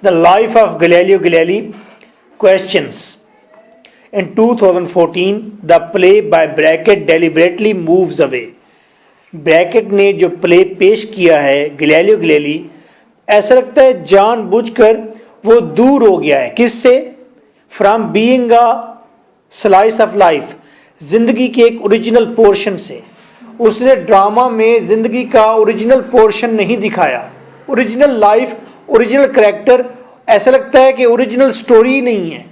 The life of Galileo Galilei. Questions. In 2014, the play by Brackett deliberately moves away. Bracket ने जो play पेश किया है Galileo Galilei, ऐसा लगता है जानबूझकर वो दूर हो गया है किससे? From being a slice of life, जिंदगी के एक ओरिजिनल पोर्शन से। उसने ड्रामा में जिंदगी का ओरिजिनल पोर्शन नहीं दिखाया, ओरिजिनल लाइफ, ओरिजिनल कैरेक्टर, ऐसा लगता है कि ओरिजिनल स्टोरी नहीं है,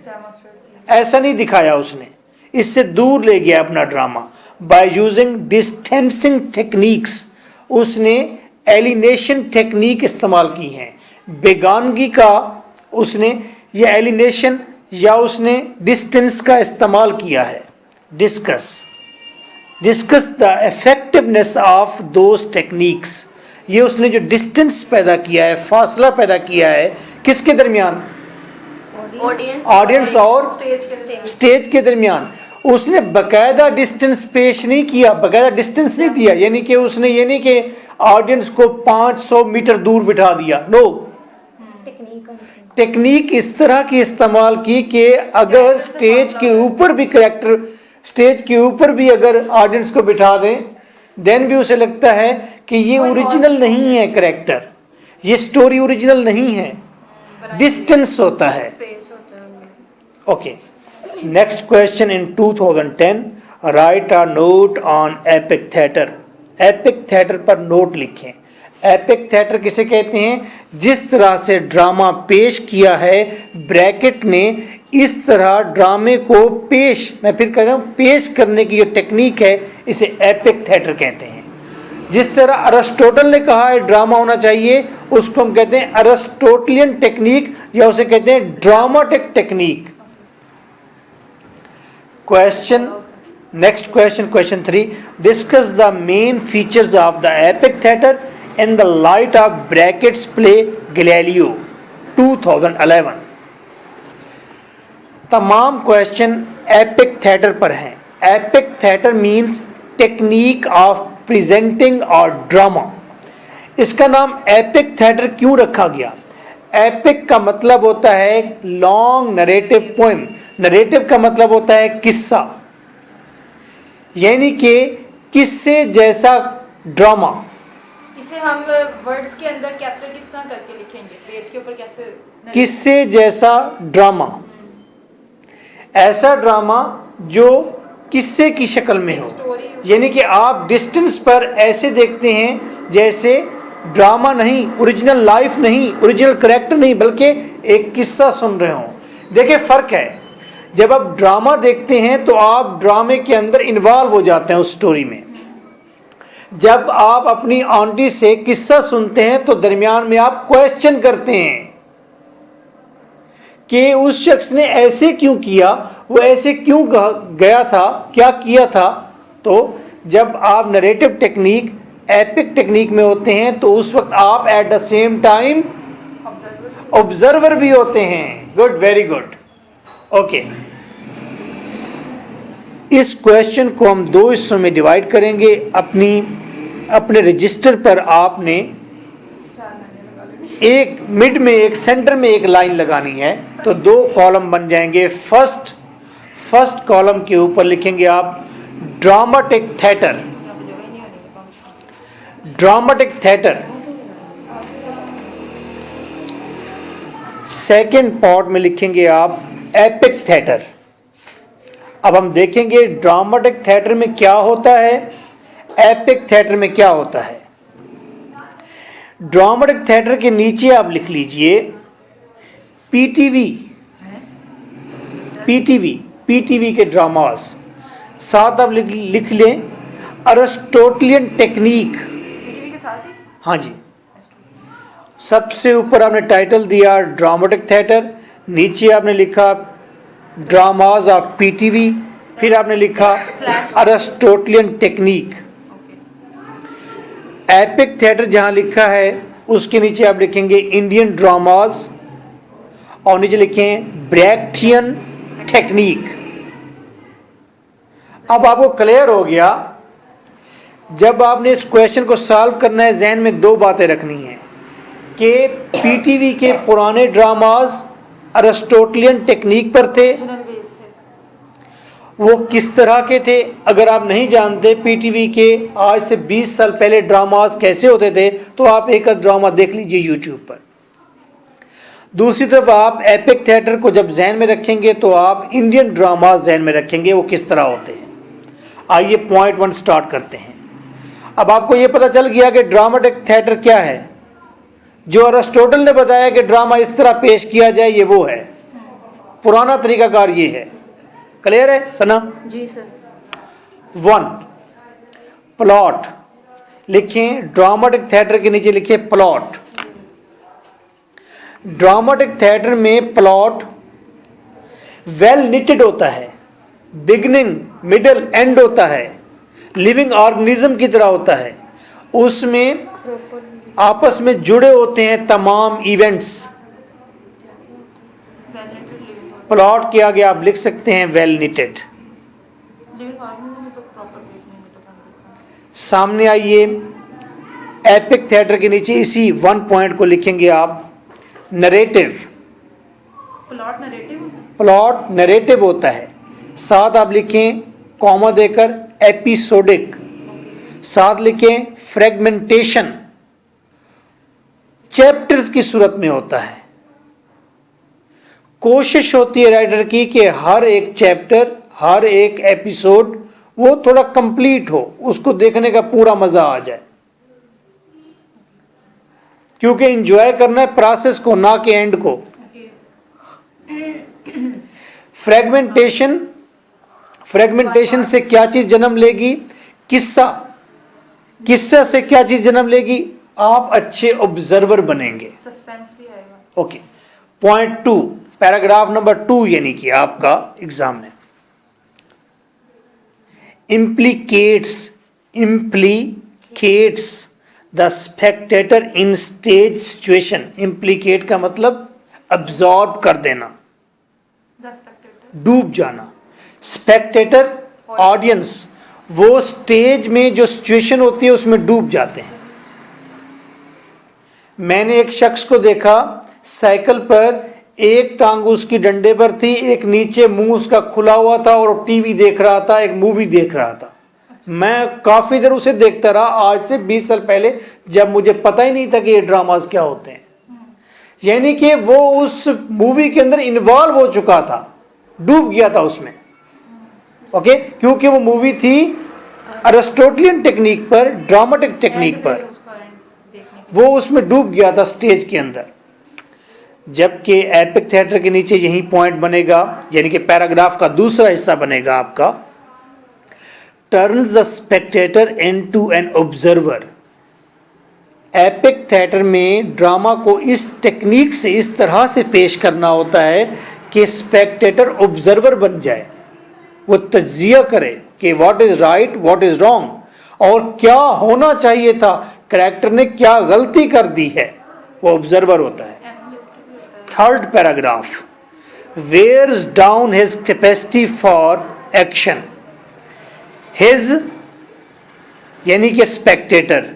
ऐसा नहीं दिखाया उसने, इससे दूर ले गया अपना drama. By using distancing techniques, उसने एलिनेशन टेक्निक इस्तेमाल की है, बेगानगी का उसने या एलिनेशन या उसने डिस्टेंस का इस्तेमाल किया है। Discuss the effectiveness of those techniques, ये उसने जो डिस्टेंस पैदा किया है, फासला पैदा किया है किसके दरमियान? ऑडियंस और स्टेज के दरमियान। उसने बकायदा डिस्टेंस पेश नहीं किया, बकायदा डिस्टेंस नहीं दिया, यानी कि उसने ये नहीं कि ऑडियंस को 500 मीटर दूर बिठा दिया, नो। टेक्निक इस तरह की इस्तेमाल की कि अगर स्टेज के ऊपर भी कैरेक्टर, स्टेज के ऊपर भी अगर ऑडियंस को बिठा दें, देन भी उसे लगता है कि ये ओरिजिनल नहीं है कैरेक्टर, ये स्टोरी ओरिजिनल नहीं है, डिस्टेंस होता है। Okay, next question. In 2010 right a note on epic theatre. Epic theatre पर नोट लिखें। एपिक थिएटर किसे कहते हैं? जिस तरह से ड्रामा पेश किया है ब्रैकेट ने, इस तरह ड्रामे को पेश, मैं फिर कह रहा हूँ, पेश करने की जो टेक्निक है इसे एपिक थिएटर कहते हैं। जिस तरह अरिस्टोटल ने कहा है ड्रामा होना चाहिए, उसको हम कहते हैं अरिस्टोटलियन टेक्निक या उसे कहते हैं dramatic technique. Question, next question, question 3। Discuss the main features of the epic theatre in the light of brackets play Galileo 2011। तमाम क्वेश्चन एपिक थिएटर पर हैं। Epic theatre means technique of presenting और drama. इसका नाम epic theatre क्यों रखा गया? Epic का मतलब होता है लॉन्ग नरेटिव पोएम, नरेटिव का मतलब होता है किस्सा, यानी कि किस्से जैसा ड्रामा। इसे हम वर्ड्स के अंदर कैप्चर किस तरह करके लिखेंगे, पेज के ऊपर कैसे? किस्से जैसा ड्रामा, ऐसा ड्रामा जो किस्से की शक्ल में हो, यानी कि आप डिस्टेंस पर ऐसे देखते हैं जैसे ड्रामा नहीं, ओरिजिनल लाइफ नहीं, ओरिजिनल कैरेक्टर नहीं, बल्कि एक किस्सा सुन रहे हो। देखिए फर्क है, जब आप ड्रामा देखते हैं तो आप ड्रामे के अंदर इन्वॉल्व हो जाते हैं उस स्टोरी में। जब आप अपनी आंटी से किस्सा सुनते हैं तो दरमियान में आप क्वेश्चन करते हैं कि उस शख्स ने ऐसे क्यों किया, वो ऐसे क्यों गया था, क्या किया था। तो जब आप नरेटिव टेक्निक, एपिक टेक्निक में होते हैं तो उस वक्त आप at the same time observer भी होते हैं। Good, very good, okay. इस क्वेश्चन को हम दो हिस्सों में डिवाइड करेंगे। अपने रजिस्टर पर आपने एक मिड में, एक सेंटर में एक लाइन लगानी है, तो दो कॉलम बन जाएंगे। फर्स्ट कॉलम के ऊपर लिखेंगे आप dramatic theatre, dramatic theatre. Second part में लिखेंगे आप एपिक थिएटर। अब हम देखेंगे ड्रामाटिक थिएटर में क्या होता है, एपिक थिएटर में क्या होता है। ड्रामाटिक थिएटर के नीचे आप लिख लीजिए पीटीवी के ड्रामास, साथ आप लिख लें अरिस्टोटलियन टेक्निक। पीटीवी के साथ ही? हाँ जी, सबसे ऊपर आपने टाइटल दिया ड्रामाटिक थिएटर, नीचे आपने लिखा ड्रामाज ऑफ पीटीवी, फिर आपने लिखा अरिस्टोटलियन टेक्निक। एपिक थिएटर जहां लिखा है उसके नीचे आप लिखेंगे इंडियन ड्रामाज और नीचे लिखें ब्रैक्टियन टेक्निक। अब आपको क्लियर हो गया, जब आपने इस क्वेश्चन को सॉल्व करना है जहन में दो बातें रखनी है। कि पीटीवी के पुराने ड्रामाज अरिस्टोटलियन टेक्निक पर थे। ओरिजिनल बेस थे। वो किस तरह के थे? अगर आप नहीं जानते पीटीवी के आज से 20 साल पहले ड्रामाज कैसे होते थे, तो आप एक ड्रामा देख लीजिए यूट्यूब पर। दूसरी तरफ आप एपिक थिएटर को जब जहन में रखेंगे तो आप इंडियन ड्रामाज जहन में रखेंगे, वो किस तरह होते हैं। आइए पॉइंट 1 स्टार्ट करते हैं। अब आपको ये पता चल गया कि ड्रामेटिक थिएटर क्या है। जो अरिस्टोटल ने बताया कि ड्रामा इस तरह पेश किया जाए, ये वो है, पुराना तरीकाकार ये है। क्लियर है सना? जी सर। 1 प्लॉट लिखें, ड्रामेटिक थिएटर के नीचे लिखिए प्लॉट। ड्रामेटिक थिएटर में प्लॉट वेल निटेड होता है, बिगिनिंग मिडिल एंड होता है, लिविंग ऑर्गेनिज्म की तरह होता है। उसमें आपस में जुड़े होते हैं तमाम इवेंट्स। प्लॉट के आगे आप लिख सकते हैं वेल निटेड। सामने आइए, एपिक थिएटर के नीचे इसी 1 पॉइंट को लिखेंगे आप नरेटिव। प्लॉट नरेटिव होता है। साथ आप लिखें कॉमा देकर एपिसोडिक, साथ लिखें फ्रेगमेंटेशन, चैप्टर्स की सूरत में होता है। कोशिश होती है राइटर की कि हर एक चैप्टर, हर एक एपिसोड वो थोड़ा कंप्लीट हो, उसको देखने का पूरा मजा आ जाए, क्योंकि एंजॉय करना है प्रोसेस को, ना कि एंड को। फ्रेगमेंटेशन, फ्रेगमेंटेशन से क्या चीज जन्म लेगी? किस्सा। किस्सा से क्या चीज जन्म लेगी? आप अच्छे ऑब्जर्वर बनेंगे, सस्पेंस भी आएगा। ओके। पॉइंट 2, पैराग्राफ नंबर 2 यानी कि आपका एग्जाम में implicates the Spectator in stage situation. Implicate का मतलब अब्सॉर्ब कर देना, डूब जाना। स्पेक्टेटर ऑडियंस, वो स्टेज में जो सिचुएशन होती है उसमें डूब जाते हैं। मैंने एक शख्स को देखा, साइकिल पर एक टांग उसकी डंडे पर थी, एक नीचे मुंह उसका खुला हुआ था और टीवी देख रहा था, एक मूवी देख रहा था। मैं काफी देर उसे देखता रहा, आज से 20 साल पहले, जब मुझे पता ही नहीं था कि ये ड्रामास क्या होते हैं। यानी कि वो उस मूवी के अंदर इन्वॉल्व हो चुका था, डूब गया था उसमें, ओके। क्योंकि वो मूवी थी अरिस्टोटलियन टेक्निक पर, ड्रामेटिक टेक्निक पर, वो उसमें डूब गया था स्टेज के अंदर। जबकि एपिक थिएटर के नीचे यही पॉइंट बनेगा, यानी कि पैराग्राफ का दूसरा हिस्सा बनेगा आपका, turns the Spectator into an observer. Epic theatre में ड्रामा को इस टेक्निक से, इस तरह से पेश करना होता है कि स्पेक्टेटर ऑब्जर्वर बन जाए, वो तज्जिया करे कि what is right, what is wrong, और क्या होना चाहिए था, कैरेक्टर ने क्या गलती कर दी है, वो ऑब्जर्वर होता है। Third paragraph, wears down his capacity for action. His यानी कि स्पेक्टेटर,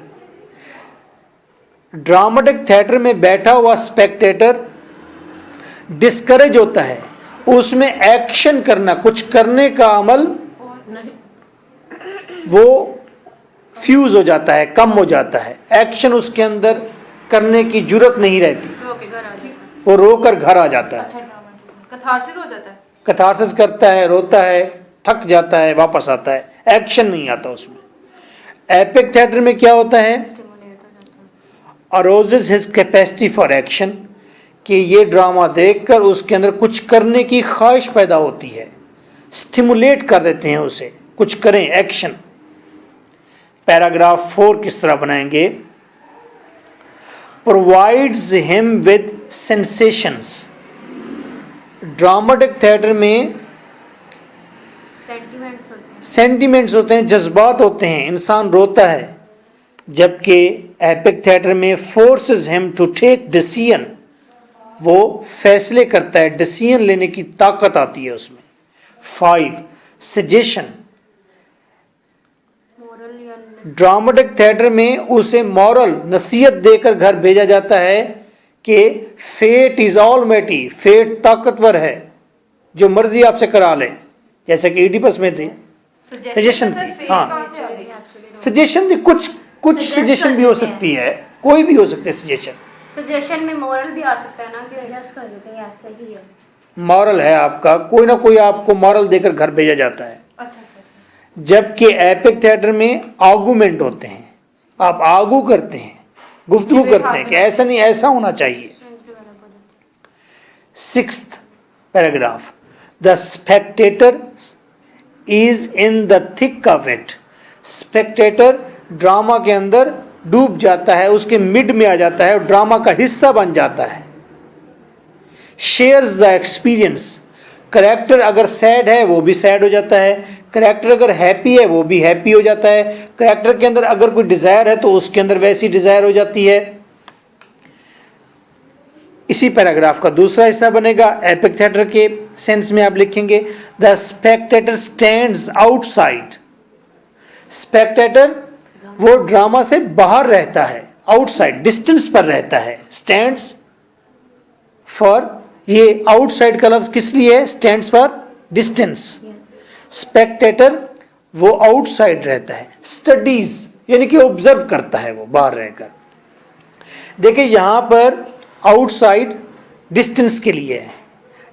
ड्रामेटिक थिएटर में बैठा हुआ स्पेक्टेटर डिस्करेज होता है, उसमें एक्शन करना, कुछ करने का अमल वो फ्यूज हो जाता है, कम हो जाता है, एक्शन उसके अंदर करने की जुर्रत नहीं रहती, वो रोकर घर आ जाता है, कथारसिस हो जाता है, कथारसिस करता है, रोता है, थक जाता है, वापस आता है, एक्शन नहीं आता उसमें। एपिक थिएटर में क्या होता है? अरोजेस हिज कैपेसिटी फॉर एक्शन, कि ये ड्रामा देखकर उसके अंदर कुछ करने की ख्वाहिश पैदा होती है, स्टिमुलेट कर देते हैं उसे, कुछ करें, एक्शन। पैराग्राफ 4 किस तरह बनाएंगे? Provides him with sensations. Dramatic theatre में सेंटिमेंट्स होते हैं, जज्बात होते हैं, इंसान रोता है, जबकि एपिक थिएटर में forces him to take decision, वो फैसले करता है, डिसीजन लेने की ताकत आती है उसमें। 5 सजेशन, ड्रामेटिक थिएटर में उसे मॉरल नसीहत देकर घर भेजा जाता है कि फेट इज ऑलमाइटी, फेट ताकतवर है, जो मर्जी आपसे करा ले, जैसे कि इडिपस में थी सजेशन थी। हाँ, सजेशन थी, कुछ सजेशन भी हो सकती है, कोई भी हो सकती है सजेशन। सजेशन में मोरल भी आ सकता है ना, कि सजेस्ट कर देते हैं ऐसा ही है, मॉरल है आपका, कोई ना कोई आपको मॉरल देकर घर भेजा जाता है। अच्छा। जबकि एपिक थिएटर में आर्गुमेंट होते हैं, आप आर्गू करते हैं, गुफ्तगू करते हैं कि ऐसा नहीं, ऐसा होना चाहिए। 6th paragraph, the Spectator is in the thick of it. Spectator drama के अंदर डूब जाता है, उसके मिड में आ जाता है और ड्रामा का हिस्सा बन जाता है। शेयर्स द एक्सपीरियंस, करेक्टर अगर सैड है वो भी सैड हो जाता है, करेक्टर अगर हैप्पी है वो भी हैप्पी हो जाता है, करेक्टर के अंदर अगर कोई डिजायर है तो उसके अंदर वैसी डिजायर हो जाती है। इसी पैराग्राफ का दूसरा हिस्सा बनेगा एपिक थिएटर के सेंस में, आप लिखेंगे the Spectator stands outside. Spectator वो ड्रामा से बाहर रहता है, आउटसाइड डिस्टेंस पर रहता है। स्टैंड्स फॉर, ये आउटसाइड का लफ्ज किस लिए है? Stands for distance. स्पेक्टेटर वो आउटसाइड रहता है, स्टडीज यानी कि ऑब्जर्व करता है वो बाहर रहकर। देखिए यहां पर आउटसाइड डिस्टेंस के लिए है।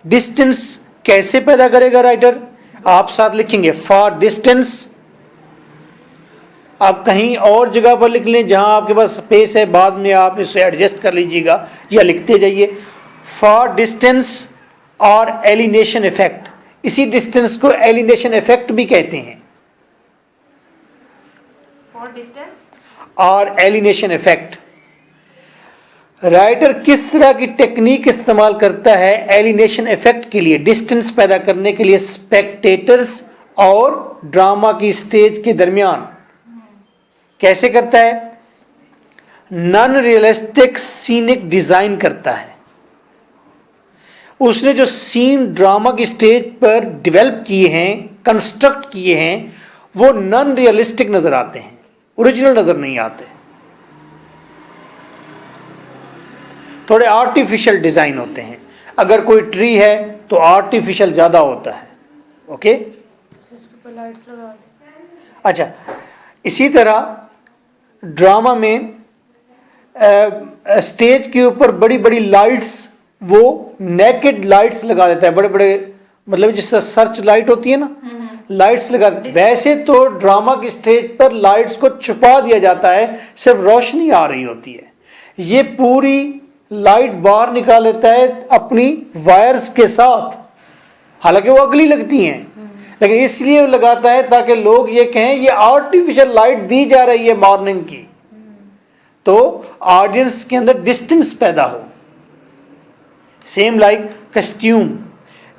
डिस्टेंस कैसे पैदा करेगा राइटर? आप साथ लिखेंगे फॉर डिस्टेंस। आप कहीं और जगह पर लिख लें जहां आपके पास स्पेस है, बाद में आप इसे एडजस्ट कर लीजिएगा या लिखते जाइए। फॉर डिस्टेंस और एलिनेशन इफेक्ट, इसी डिस्टेंस को एलिनेशन इफेक्ट भी कहते हैं, फॉर डिस्टेंस और एलिनेशन इफेक्ट। राइटर किस तरह की टेक्निक इस्तेमाल करता है एलिनेशन इफेक्ट के लिए, डिस्टेंस पैदा करने के लिए स्पेक्टेटर्स और ड्रामा की स्टेज के दरमियान? कैसे करता है? नॉन रियलिस्टिक सीनिक डिजाइन करता है। उसने जो सीन ड्रामा की स्टेज पर डेवलप किए हैं, कंस्ट्रक्ट किए हैं, वो नॉन रियलिस्टिक नजर आते हैं, ओरिजिनल नजर नहीं आते, थोड़े आर्टिफिशियल डिजाइन होते हैं। अगर कोई ट्री है तो आर्टिफिशियल ज्यादा होता है। ओके, अच्छा, इसी तरह ड्रामा में स्टेज के ऊपर बड़ी बड़ी लाइट्स, वो नेकेड लाइट्स लगा देता है, बड़े बड़े, मतलब जिससे सर्च लाइट होती है ना, लाइट्स लगा। वैसे तो ड्रामा की स्टेज पर लाइट्स को छुपा दिया जाता है, सिर्फ रोशनी आ रही होती है। ये पूरी लाइट बाहर निकाल लेता है अपनी वायर्स के साथ, हालांकि वो अगली लगती हैं, लेकिन इसलिए लगाता है ताकि लोग ये कहें ये आर्टिफिशियल लाइट दी जा रही है मॉर्निंग की, तो ऑडियंस के अंदर डिस्टेंस पैदा हो। सेम लाइक कस्ट्यूम,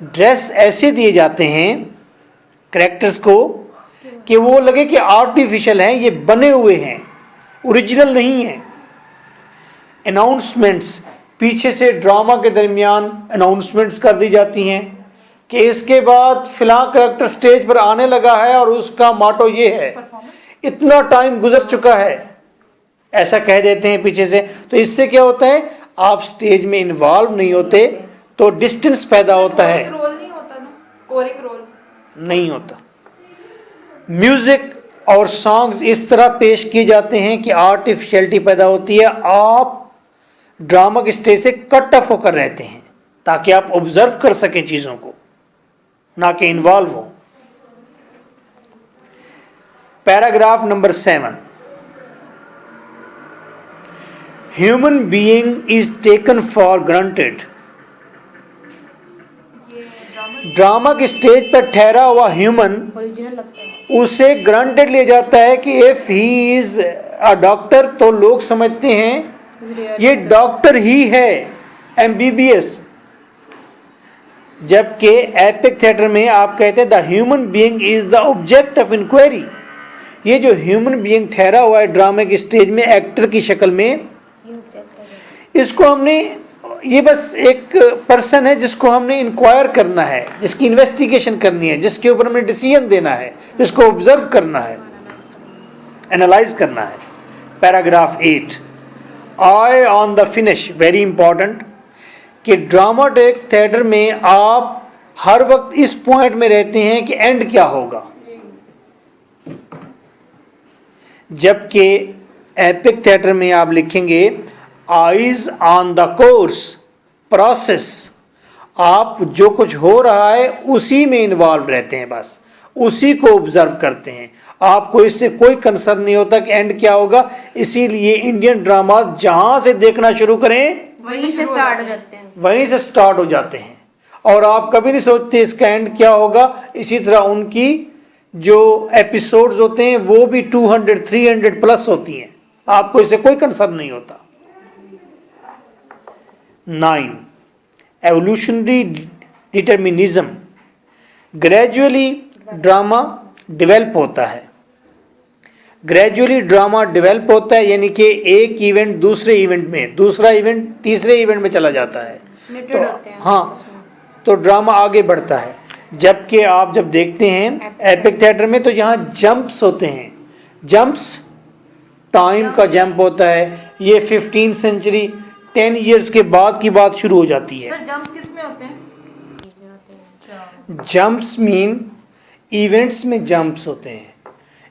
ड्रेस ऐसे दिए जाते हैं कैरेक्टर्स को कि वो लगे कि आर्टिफिशियल हैं, ये बने हुए हैं, ओरिजिनल नहीं है। अनाउंसमेंट्स, पीछे से ड्रामा के दरमियान अनाउंसमेंट्स कर दी जाती हैं कि इसके बाद फिलहाल कैरेक्टर स्टेज पर आने लगा है और उसका माटो ये है, इतना टाइम गुजर चुका है, ऐसा कह देते हैं पीछे से। तो इससे क्या होता है, आप स्टेज में इन्वॉल्व नहीं होते तो डिस्टेंस पैदा होता है, रोल नहीं होता ना, कोरिक रोल नहीं होता। म्यूजिक और सॉन्ग्स इस तरह पेश किए जाते हैं कि आर्टिफिशियलिटी पैदा होती है, आप ड्रामा के स्टेज से कट ऑफ होकर रहते हैं ताकि आप ऑब्जर्व कर सकें चीजों को, ना कि इन्वॉल्व हो। Paragraph number 7, human being is taken for granted. Drama की स्टेज पर ठहरा हुआ ह्यूमन, ओरिजिनल लगता है, उसे ग्रांटेड लिया जाता है कि if he is a doctor, तो लोग समझते हैं ये डॉक्टर ही है, MBBS। जबकि एपिक थिएटर में आप कहते हैं the human being is the object of inquiry. ये जो ह्यूमन बीइंग ठहरा हुआ है ड्रामे की स्टेज में एक्टर की शक्ल में, ये ऑब्जेक्ट है। इसको हमने, ये बस एक पर्सन है जिसको हमने इंक्वायर करना है, जिसकी इन्वेस्टिगेशन करनी है, जिसके ऊपर हमें डिसीजन देना है, जिसको ऑब्जर्व करना है, एनालाइज करना है। Paragraph 8, I on the finish, very important, कि ड्रामाटिक थिएटर में आप हर वक्त इस पॉइंट में रहते हैं कि एंड क्या होगा, जबकि एपिक थिएटर में आप लिखेंगे eyes on the course, process, आप जो कुछ हो रहा है उसी में इन्वॉल्व रहते हैं, बस उसी को ऑब्जर्व करते हैं, आपको इससे कोई कंसर्न नहीं होता कि एंड क्या होगा। इसीलिए इंडियन ड्रामा जहां से देखना शुरू करें वहीं से स्टार्ट हो जाते हैं। वहीं से स्टार्ट हो जाते हैं, और आप कभी नहीं सोचते इसका एंड क्या होगा। इसी तरह उनकी जो एपिसोड्स होते हैं वो भी 200-300 प्लस होती हैं, आपको इससे कोई कंसर्न नहीं होता। 9, evolutionary determinism, gradually drama develop होता है। ग्रेजुअली ड्रामा डेवलप होता है, यानी कि एक इवेंट दूसरे इवेंट में, दूसरा इवेंट तीसरे इवेंट में चला जाता है, Knitted तो होते हैं हाँ, तो ड्रामा आगे बढ़ता है। जबकि आप जब देखते हैं एपिक थिएटर में तो यहाँ जंप्स होते हैं, जंप्स टाइम का जंप होता है। ये 15th सेंचुरी 10 इयर्स के बाद की बात शुरू हो जाती है। सर जंप्स किस में होते हैं? जंप्स मीन इवेंट्स में जंप्स होते हैं।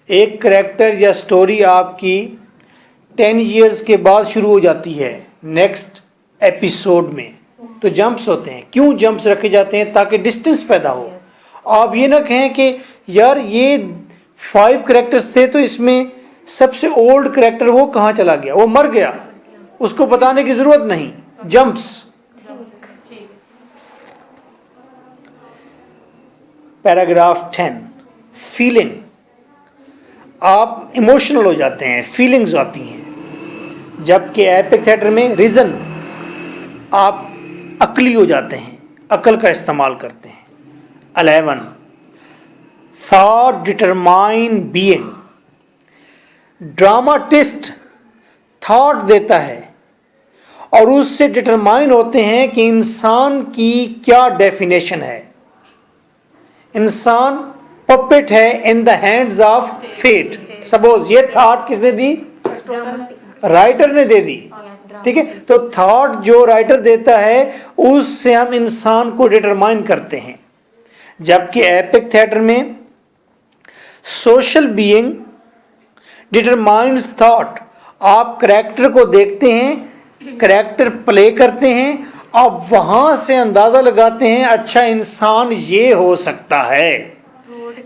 एक करैक्टर या स्टोरी आपकी 10 इयर्स के बाद शुरू हो जाती है नेक्स्ट एपिसोड में, तो जंप्स होते हैं। क्यों जंप्स रखे जाते हैं? ताकि डिस्टेंस पैदा हो। आप ये ना कहें कि यार ये 5 करैक्टर्स थे तो इसमें सबसे ओल्ड करैक्टर वो कहाँ चला गया, वो मर गया, उसको बताने की जरूरत नहीं, जंप्स। पैराग्राफ 10, फीलिंग, आप इमोशनल हो जाते हैं, फीलिंग्स आती हैं। जबकि एपिक थिएटर में रीजन, आप अक्ली हो जाते हैं, अकल का इस्तेमाल करते हैं। 11, thought determine being, dramatist thought देता है और उससे डिटरमाइन होते हैं कि इंसान की क्या डेफिनेशन है। इंसान पपेट है in the hands of fate. Suppose ये थॉट किसने दी? राइटर ने दे दी, ठीक है। तो थॉट जो राइटर देता है उससे हम इंसान को डिटरमाइन करते हैं। जबकि एपिक थिएटर में सोशल बीइंग डिटरमाइंस थॉट, आप करैक्टर को देखते हैं, करैक्टर प्ले करते हैं, आप वहां से अंदाजा लगाते हैं अच्छा इंसान ये हो सकता है।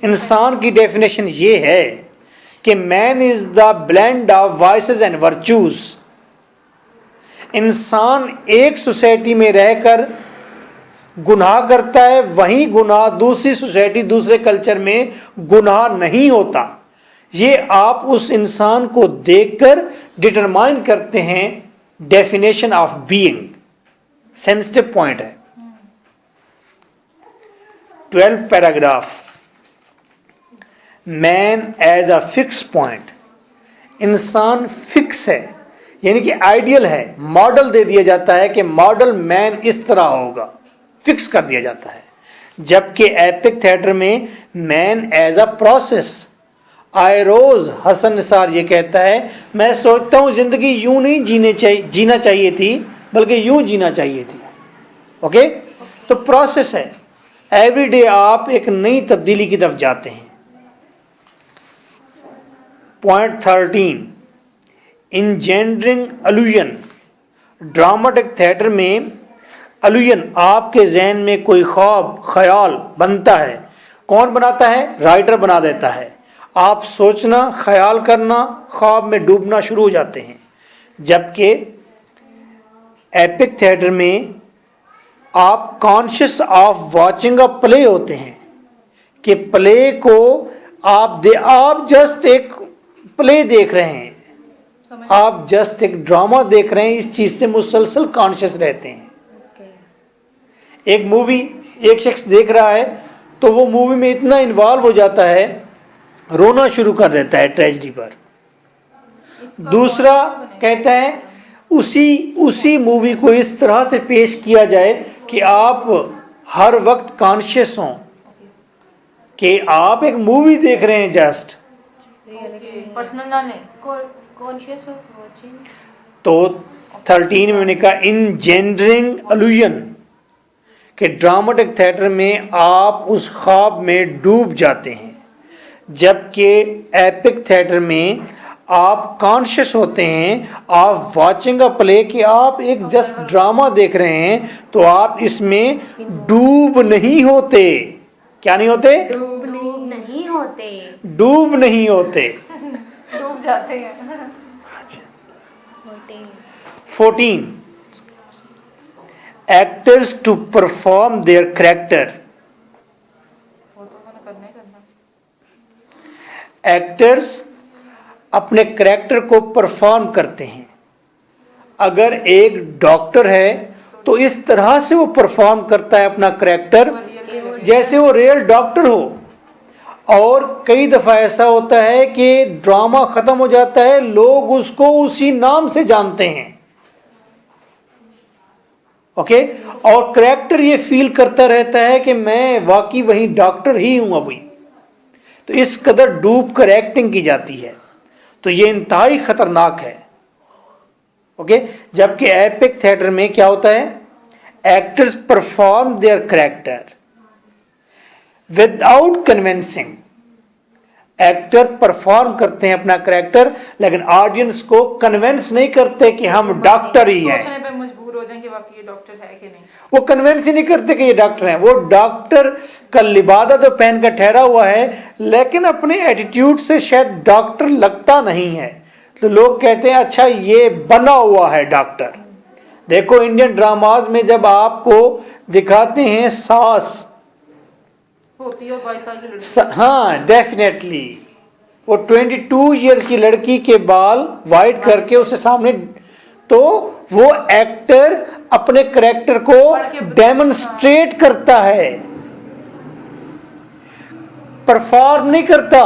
इंसान की डेफिनेशन ये है कि man is the blend of vices and virtues. इंसान एक सोसाइटी में रहकर गुनाह करता है, वही गुनाह दूसरी सोसाइटी दूसरे कल्चर में गुनाह नहीं होता। ये आप उस इंसान को देखकर डिटरमाइन करते हैं definition of being. Sensitive point है। 12th paragraph, man as a fix point, इंसान फिक्स है यानी कि आइडियल है, मॉडल दे दिया जाता है कि मॉडल मैन इस तरह होगा, फिक्स कर दिया जाता है। जबकि एपिक थिएटर में मैन एज अ प्रोसेस, आयरोज हसन निसार ये कहता है मैं सोचता हूं जिंदगी यूं नहीं जीना चाहिए थी बल्कि यूं जीना चाहिए थी। ओके, तो प्रोसेस है, एवरीडे आप एक नई तब्दीली की तरफ जाते हैं। पॉइंट 13, इंजेंडरिंग अलूजन, ड्रामेटिक थिएटर में अलूजन, आपके जहन में कोई ख्वाब ख्याल बनता है, कौन बनाता है? राइटर बना देता है। आप सोचना, ख्याल करना, ख्वाब में डूबना शुरू हो जाते हैं। जबकि एपिक थिएटर में आप conscious of watching a play होते हैं कि प्ले को आप जस्ट एक प्ले देख रहे हैं, आप जस्ट एक ड्रामा देख रहे हैं, इस चीज से मुसलसल कॉन्शियस रहते हैं। एक मूवी एक शख्स देख रहा है तो वो मूवी में इतना इन्वॉल्व हो जाता है, रोना शुरू कर देता है ट्रेजेडी पर। दूसरा कहता है उसी मूवी को इस तरह से पेश किया जाए कि आप हर वक्त कॉन्शियस हों कि आप एक मूवी देख रहे हैं जस्ट, पर्सनल ना लें। Conscious of watching. तो 13 में मैंने कहा इंजेंडरिंग अल्यूजन कि ड्रामेटिक थिएटर में आप उस ख्वाब में डूब जाते हैं, जबकि एपिक थिएटर में आप कॉन्शियस होते हैं, आप वाचिंग अ प्ले कि आप एक जस्ट ड्रामा देख रहे हैं, तो आप इसमें डूब नहीं होते। क्या नहीं होते? डूब नहीं होते। डूब नहीं होते। डूब जाते हैं। 14 actors to perform their character. वो तो मैंने करना ही करना। एक्टर्स अपने करेक्टर को परफॉर्म करते हैं। अगर एक डॉक्टर है तो इस तरह से वो परफॉर्म करता है अपना करेक्टर जैसे वो रियल डॉक्टर हो। और कई दफा ऐसा होता है कि ड्रामा खत्म हो जाता है, लोग उसको उसी नाम से जानते हैं। ओके और करेक्टर ये फील करता रहता है कि मैं वाकई वही डॉक्टर ही हूं अभी। तो इस कदर डूब कर एक्टिंग की जाती है, तो ये इंतहाई खतरनाक है। ओके जबकि एपिक थिएटर में क्या होता है? Actors perform their character without convincing. Actor perform करते हैं अपना करेक्टर, लेकिन ऑडियंस को कन्विंस नहीं करते कि हम डॉक्टर ही हैं। सोचने पे मजबूर हो जाएं कि वाकई ये डॉक्टर है कि नहीं। वो कन्विंस ही नहीं करते कि ये डॉक्टर हैं। वो डॉक्टर का लिबादा तो पहन कर ठहरा हुआ है, लेकिन अपने एटीट्यूड से शायद डॉक्टर लगता नहीं है। तो लोग कहते हैं अच्छा ये बना हुआ है डॉक्टर। देखो इंडियन ड्रामाज में जब आपको दिखाते हैं सास, होती है 22 साल की लड़की। हाँ डेफिनेटली वो 22 इयर्स की लड़की के बाल वाइट करके उसे सामने, तो वो एक्टर अपने करेक्टर को डेमोन्स्ट्रेट करता है, परफॉर्म नहीं करता,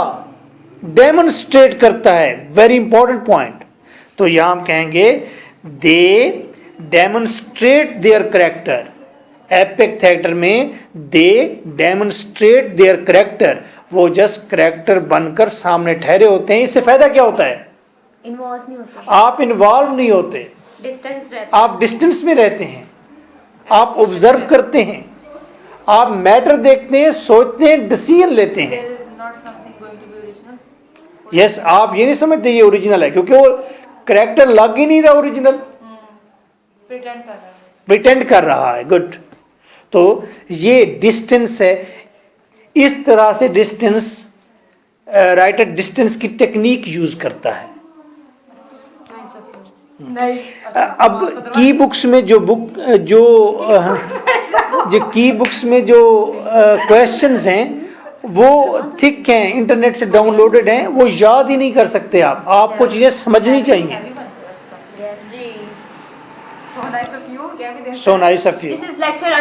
डेमोन्स्ट्रेट करता है। Very important point. तो यहां हम कहेंगे they demonstrate their character. Epic theatre में दे डेमोन्स्ट्रेट देयर करेक्टर, वो जस्ट करेक्टर बनकर सामने ठहरे होते हैं। इससे फायदा क्या होता है? इन्वॉल्व नहीं होते, आप इन्वॉल्व नहीं होते, डिस्टेंस रहता। आप डिस्टेंस में रहते हैं, आप ऑब्जर्व करते हैं, आप मैटर देखते हैं, सोचते हैं, डिसीजन लेते हैं। There is not something going to be original. Yes आप ये नहीं समझते ये ओरिजिनल है, क्योंकि वो करेक्टर लग ही नहीं रहा ओरिजिनल, प्रिटेंड कर रहा है। प्रिटेंड कर रहा है। गुड। तो ये डिस्टेंस है। इस तरह से डिस्टेंस राइटर डिस्टेंस की टेक्निक यूज करता है। नहीं अब की बुक्स में जो की बुक्स में जो क्वेश्चंस हैं वो थिक हैं, इंटरनेट से डाउनलोडेड हैं, वो याद ही नहीं कर सकते आप। आपको चीजें समझनी चाहिए। जी। So nice of you. क्या भी दें। So nice of you. This is lecture